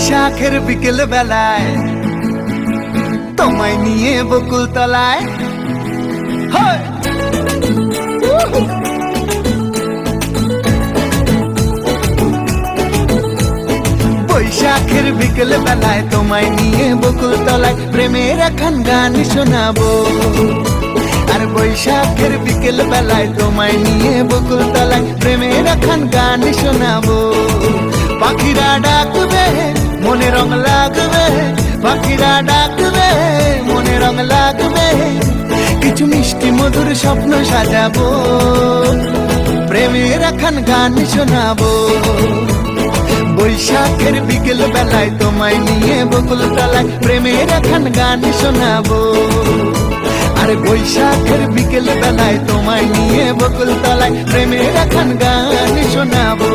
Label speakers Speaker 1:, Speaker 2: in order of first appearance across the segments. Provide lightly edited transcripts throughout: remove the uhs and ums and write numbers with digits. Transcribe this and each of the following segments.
Speaker 1: বৈশাখের বিকেল বেলায় তোমায় নিয়ে বকুল তলায় বৈশাখের বিকেল বেলায় তোমায় নিয়ে বকুল তলায় প্রেমের এখন গান শোনাবো। আর বৈশাখের বিকেল বেলায় তোমায় নিয়ে বকুল তলায় প্রেমের এখন গান শোনাবো। পাখিরা ডাকবে মনে রং লাগবে, পাখিরা ডাকবে মনে রং লাগবে, কিছু মিষ্টি মধুর স্বপ্ন সাজাবো, প্রেমের এখন গান শোনাবো। বৈশাখের বিকেল বেলায় তোমায় নিয়ে বকুল তলায় প্রেমের এখন গান শোনাবো। আর বৈশাখের বিকেল বেলায় তোমায় নিয়ে বকুল তলায় প্রেমের এখন গান শোনাবো।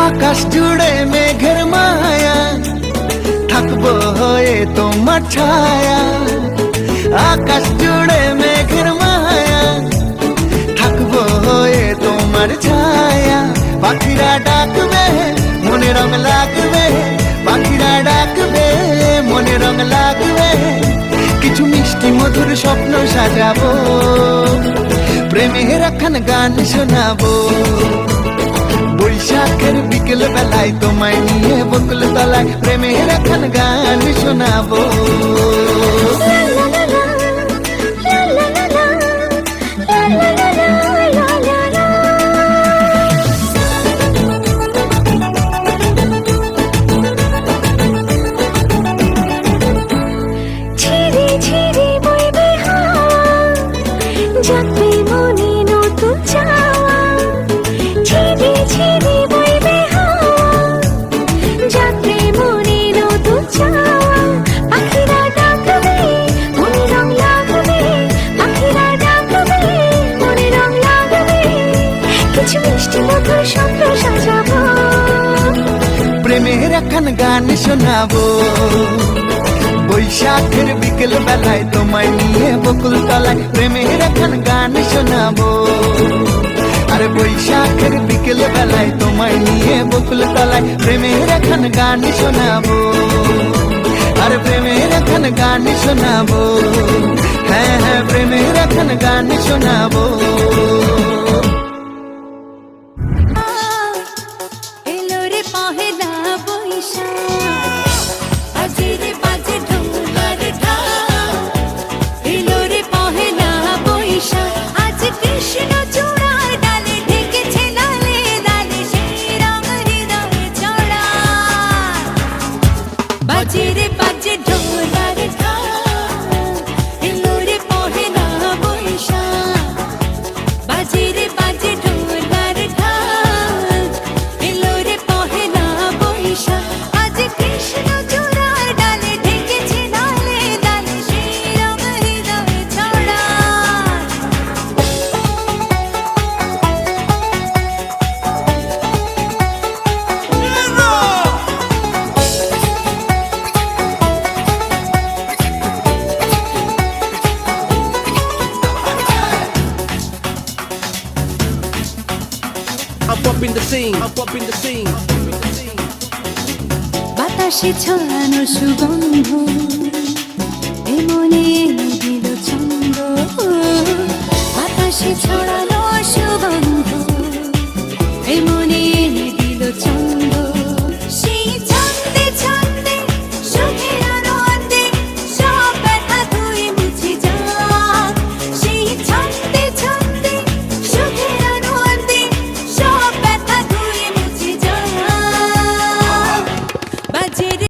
Speaker 1: আকাশ জুড়ে মেঘের মায়া, থাকবো হয়ে তোমার ছায়া। আকাশ জুড়ে মেঘের মায়া, থাকবো হয়ে তোমার ছায়া। পাখিরা ডাকবে মনে রং লাগবে, পাখিরা ডাকবে মনে রং লাগবে, কিছু মিষ্টি মধুর স্বপ্ন সাজাবো, প্রেমের এখন গান শোনাবো। বৈশাখের বিকেল বেলায় তোমায় নিয়ে বকুল তলায় প্রেমের এখন গান শোনাবো। প্রেমের এখন গান শোনাবো। বৈশাখের বিকেল বেলায় তোমায় নিয়ে বকুল তলায় প্রেমের এখন গান শোনাবো। আর বৈশাখের বিকেল বেলায় তোমায় নিয়ে বকুল তলায় প্রেমের এখন গান শোনাবো। আর প্রেমের এখন গান শোনাবো, হ্যাঁ হ্যাঁ প্রেমের এখন গান শোনাবো।
Speaker 2: বাতাসে ছড়ানো সুগন্ধ